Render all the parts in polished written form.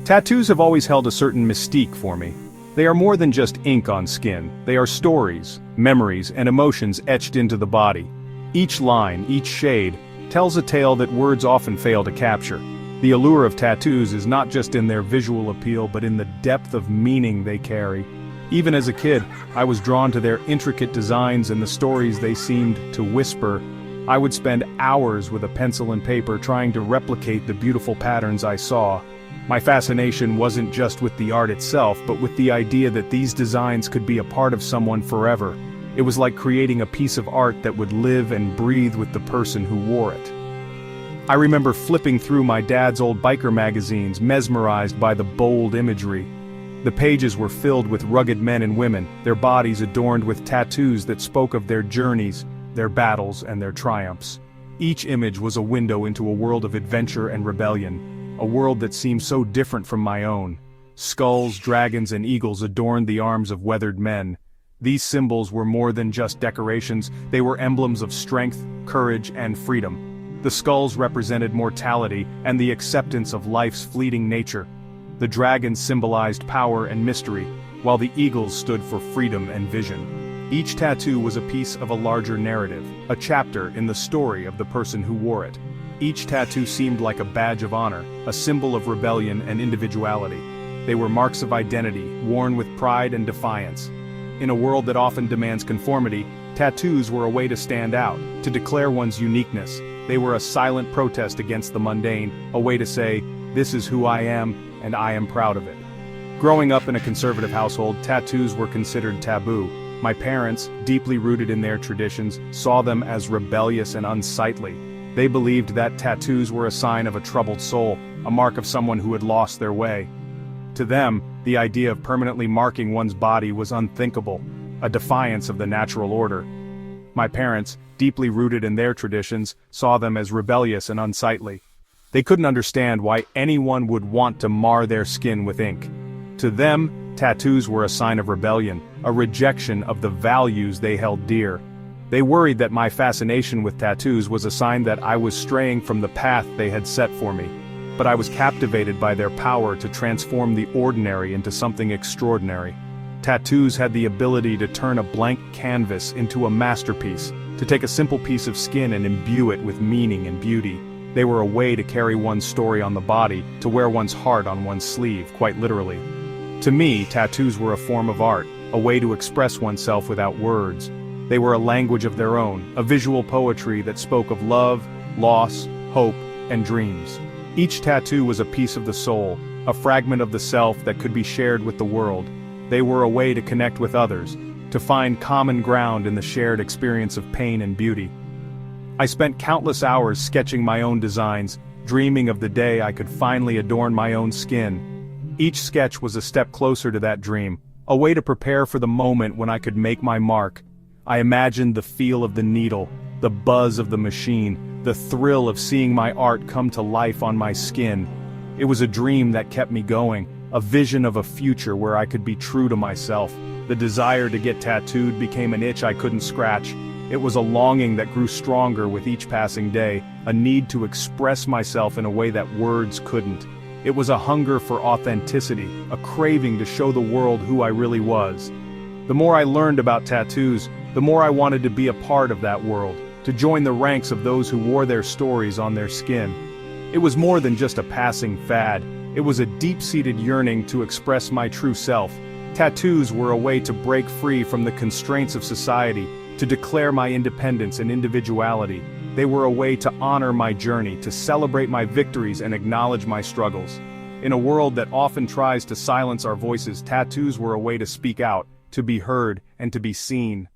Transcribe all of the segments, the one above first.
Tattoos have always held a certain mystique for me. They are more than just ink on skin. They are stories, memories, and emotions etched into the body. Each line, each shade, tells a tale that words often fail to capture. The allure of tattoos is not just in their visual appeal but in the depth of meaning they carry. Even as a kid, I was drawn to their intricate designs and the stories they seemed to whisper. I would spend hours with a pencil and paper trying to replicate the beautiful patterns I saw. My fascination wasn't just with the art itself, but with the idea that these designs could be a part of someone forever. It was like creating a piece of art that would live and breathe with the person who wore it. I remember flipping through my dad's old biker magazines, mesmerized by the bold imagery. The pages were filled with rugged men and women, their bodies adorned with tattoos that spoke of their journeys, their battles, and their triumphs. Each image was a window into a world of adventure and rebellion. A world that seemed so different from my own. Skulls, dragons, and eagles adorned the arms of weathered men. These symbols were more than just decorations, they were emblems of strength, courage, and freedom. The skulls represented mortality and the acceptance of life's fleeting nature. The dragons symbolized power and mystery, while the eagles stood for freedom and vision. Each tattoo was a piece of a larger narrative, a chapter in the story of the person who wore it. Each tattoo seemed like a badge of honor, a symbol of rebellion and individuality. They were marks of identity, worn with pride and defiance. In a world that often demands conformity, tattoos were a way to stand out, to declare one's uniqueness. They were a silent protest against the mundane, a way to say, "This is who I am, and I am proud of it." Growing up in a conservative household, tattoos were considered taboo. My parents, deeply rooted in their traditions, saw them as rebellious and unsightly. They believed that tattoos were a sign of a troubled soul, a mark of someone who had lost their way. To them, the idea of permanently marking one's body was unthinkable, a defiance of the natural order. My parents, deeply rooted in their traditions, saw them as rebellious and unsightly. They couldn't understand why anyone would want to mar their skin with ink. To them, tattoos were a sign of rebellion, a rejection of the values they held dear. They worried that my fascination with tattoos was a sign that I was straying from the path they had set for me. But I was captivated by their power to transform the ordinary into something extraordinary. Tattoos had the ability to turn a blank canvas into a masterpiece, to take a simple piece of skin and imbue it with meaning and beauty. They were a way to carry one's story on the body, to wear one's heart on one's sleeve, quite literally. To me, tattoos were a form of art, a way to express oneself without words. They were a language of their own, a visual poetry that spoke of love, loss, hope, and dreams. Each tattoo was a piece of the soul, a fragment of the self that could be shared with the world. They were a way to connect with others, to find common ground in the shared experience of pain and beauty. I spent countless hours sketching my own designs, dreaming of the day I could finally adorn my own skin. Each sketch was a step closer to that dream, a way to prepare for the moment when I could make my mark. I imagined the feel of the needle, the buzz of the machine, the thrill of seeing my art come to life on my skin. It was a dream that kept me going, a vision of a future where I could be true to myself. The desire to get tattooed became an itch I couldn't scratch. It was a longing that grew stronger with each passing day, a need to express myself in a way that words couldn't. It was a hunger for authenticity, a craving to show the world who I really was. The more I learned about tattoos, the more I wanted to be a part of that world, to join the ranks of those who wore their stories on their skin. It was more than just a passing fad. It was a deep-seated yearning to express my true self. Tattoos were a way to break free from the constraints of society, to declare my independence and individuality. They were a way to honor my journey, to celebrate my victories and acknowledge my struggles. In a world that often tries to silence our voices, tattoos were a way to speak out, to be heard, and to be seen.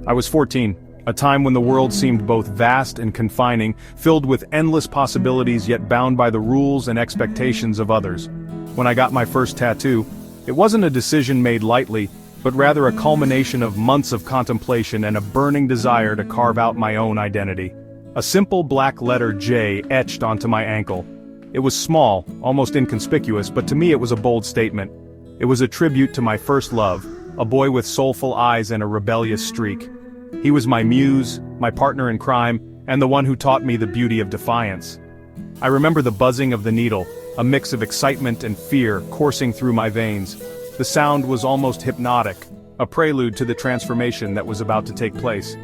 I was 14, a time when the world seemed both vast and confining, filled with endless possibilities yet bound by the rules and expectations of others. When I got my first tattoo, it wasn't a decision made lightly, but rather a culmination of months of contemplation and a burning desire to carve out my own identity. A simple black letter J etched onto my ankle. It was small, almost inconspicuous, but to me it was a bold statement. It was a tribute to my first love, a boy with soulful eyes and a rebellious streak. He was my muse, my partner in crime, and the one who taught me the beauty of defiance. I remember the buzzing of the needle, a mix of excitement and fear coursing through my veins. The sound was almost hypnotic, a prelude to the transformation that was about to take place.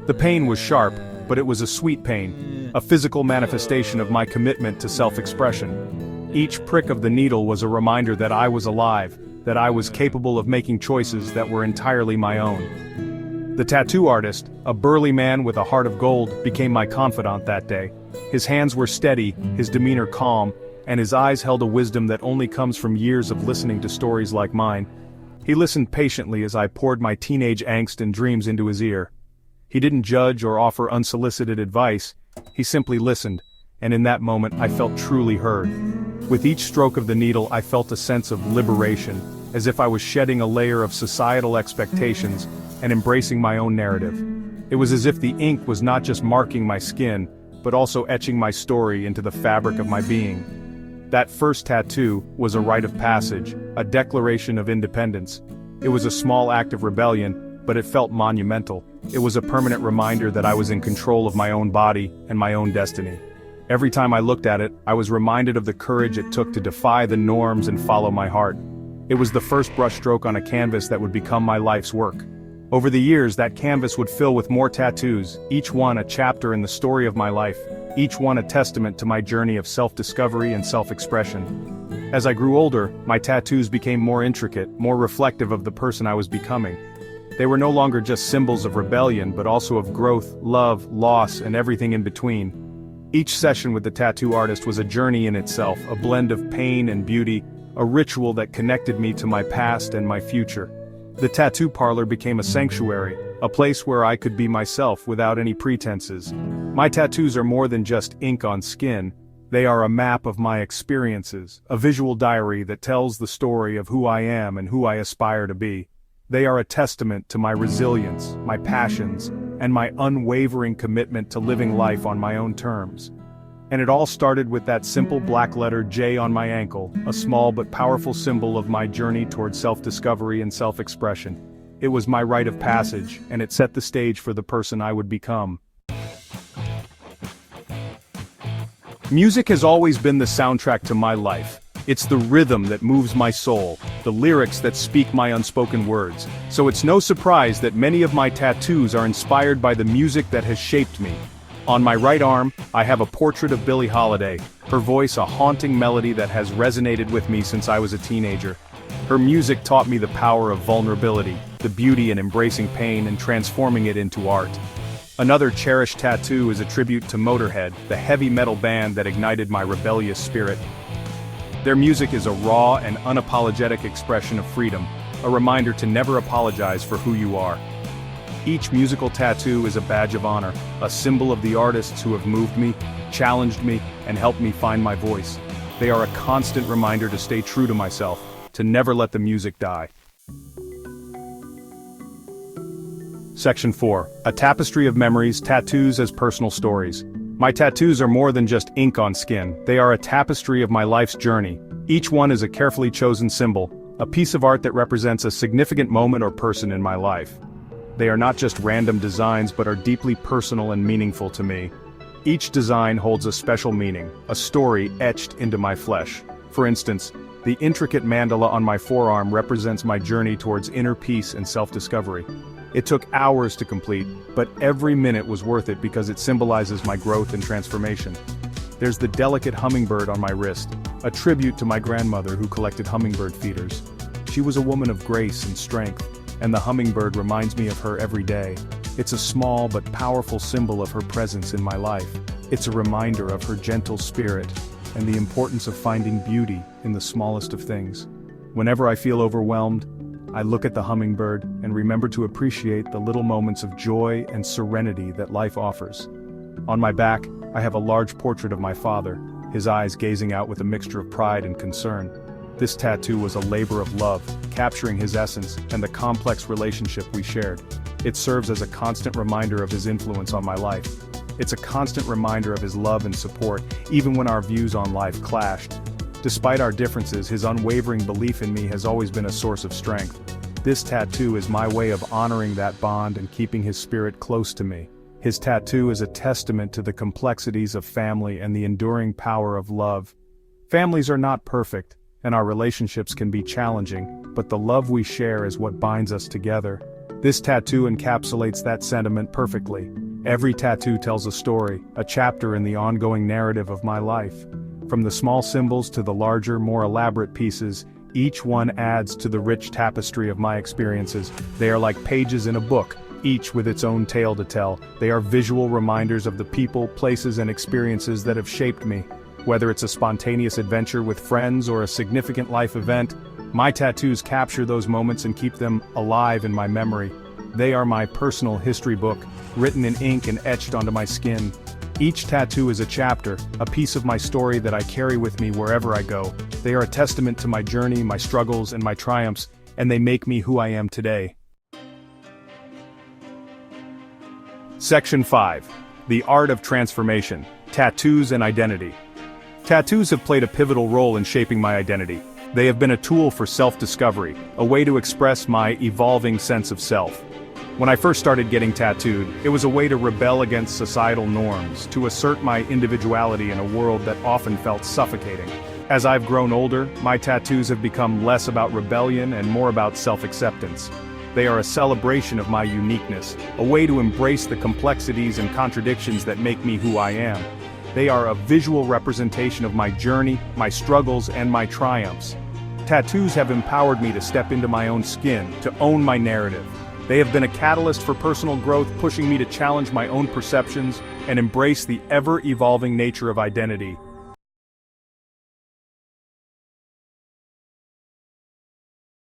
The pain was sharp, but it was a sweet pain, a physical manifestation of my commitment to self-expression. Each prick of the needle was a reminder that I was alive, that I was capable of making choices that were entirely my own. The tattoo artist, a burly man with a heart of gold, became my confidant that day. His hands were steady, his demeanor calm, and his eyes held a wisdom that only comes from years of listening to stories like mine. He listened patiently as I poured my teenage angst and dreams into his ear. He didn't judge or offer unsolicited advice, he simply listened, and in that moment I felt truly heard. With each stroke of the needle I felt a sense of liberation, as if I was shedding a layer of societal expectations and embracing my own narrative. It was as if the ink was not just marking my skin, but also etching my story into the fabric of my being. That first tattoo was a rite of passage, a declaration of independence. It was a small act of rebellion, but it felt monumental. It was a permanent reminder that I was in control of my own body and my own destiny. Every time I looked at it, I was reminded of the courage it took to defy the norms and follow my heart. It was the first brushstroke on a canvas that would become my life's work. Over the years, that canvas would fill with more tattoos, each one a chapter in the story of my life, each one a testament to my journey of self-discovery and self-expression. As I grew older, my tattoos became more intricate, more reflective of the person I was becoming. They were no longer just symbols of rebellion, but also of growth, love, loss, and everything in between. Each session with the tattoo artist was a journey in itself, a blend of pain and beauty, a ritual that connected me to my past and my future. The tattoo parlor became a sanctuary, a place where I could be myself without any pretenses. My tattoos are more than just ink on skin. They are a map of my experiences, a visual diary that tells the story of who I am and who I aspire to be. They are a testament to my resilience, my passions, and my unwavering commitment to living life on my own terms. And it all started with that simple black letter J on my ankle, a small but powerful symbol of my journey towards self-discovery and self-expression. It was my rite of passage, and it set the stage for the person I would become. Music has always been the soundtrack to my life. It's the rhythm that moves my soul, the lyrics that speak my unspoken words. So it's no surprise that many of my tattoos are inspired by the music that has shaped me. On my right arm, I have a portrait of Billie Holiday, her voice a haunting melody that has resonated with me since I was a teenager. Her music taught me the power of vulnerability, the beauty in embracing pain and transforming it into art. Another cherished tattoo is a tribute to Motorhead, the heavy metal band that ignited my rebellious spirit. Their music is a raw and unapologetic expression of freedom, a reminder to never apologize for who you are. Each musical tattoo is a badge of honor, a symbol of the artists who have moved me, challenged me, and helped me find my voice. They are a constant reminder to stay true to myself, to never let the music die. Section 4. A tapestry of memories, tattoos as personal stories. My tattoos are more than just ink on skin, they are a tapestry of my life's journey. Each one is a carefully chosen symbol, a piece of art that represents a significant moment or person in my life. They are not just random designs but are deeply personal and meaningful to me. Each design holds a special meaning, a story etched into my flesh. For instance, the intricate mandala on my forearm represents my journey towards inner peace and self-discovery. It took hours to complete, but every minute was worth it because it symbolizes my growth and transformation. There's the delicate hummingbird on my wrist, a tribute to my grandmother who collected hummingbird feeders. She was a woman of grace and strength, and the hummingbird reminds me of her every day. It's a small but powerful symbol of her presence in my life. It's a reminder of her gentle spirit and the importance of finding beauty in the smallest of things. Whenever I feel overwhelmed, I look at the hummingbird and remember to appreciate the little moments of joy and serenity that life offers. On my back, I have a large portrait of my father, his eyes gazing out with a mixture of pride and concern. This tattoo was a labor of love, capturing his essence and the complex relationship we shared. It serves as a constant reminder of his influence on my life. It's a constant reminder of his love and support, even when our views on life clashed. Despite our differences, his unwavering belief in me has always been a source of strength. This tattoo is my way of honoring that bond and keeping his spirit close to me. His tattoo is a testament to the complexities of family and the enduring power of love. Families are not perfect, and our relationships can be challenging, but the love we share is what binds us together. This tattoo encapsulates that sentiment perfectly. Every tattoo tells a story, a chapter in the ongoing narrative of my life. From the small symbols to the larger, more elaborate pieces, each one adds to the rich tapestry of my experiences. They are like pages in a book, each with its own tale to tell. They are visual reminders of the people, places, and experiences that have shaped me. Whether it's a spontaneous adventure with friends or a significant life event, my tattoos capture those moments and keep them alive in my memory. They are my personal history book, written in ink and etched onto my skin. Each tattoo is a chapter, a piece of my story that I carry with me wherever I go. They are a testament to my journey, my struggles, and my triumphs, and they make me who I am today. Section 5. The Art of Transformation, Tattoos and Identity. Tattoos have played a pivotal role in shaping my identity. They have been a tool for self-discovery, a way to express my evolving sense of self. When I first started getting tattooed, it was a way to rebel against societal norms, to assert my individuality in a world that often felt suffocating. As I've grown older, my tattoos have become less about rebellion and more about self-acceptance. They are a celebration of my uniqueness, a way to embrace the complexities and contradictions that make me who I am. They are a visual representation of my journey, my struggles, and my triumphs. Tattoos have empowered me to step into my own skin, to own my narrative. They have been a catalyst for personal growth, pushing me to challenge my own perceptions and embrace the ever-evolving nature of identity.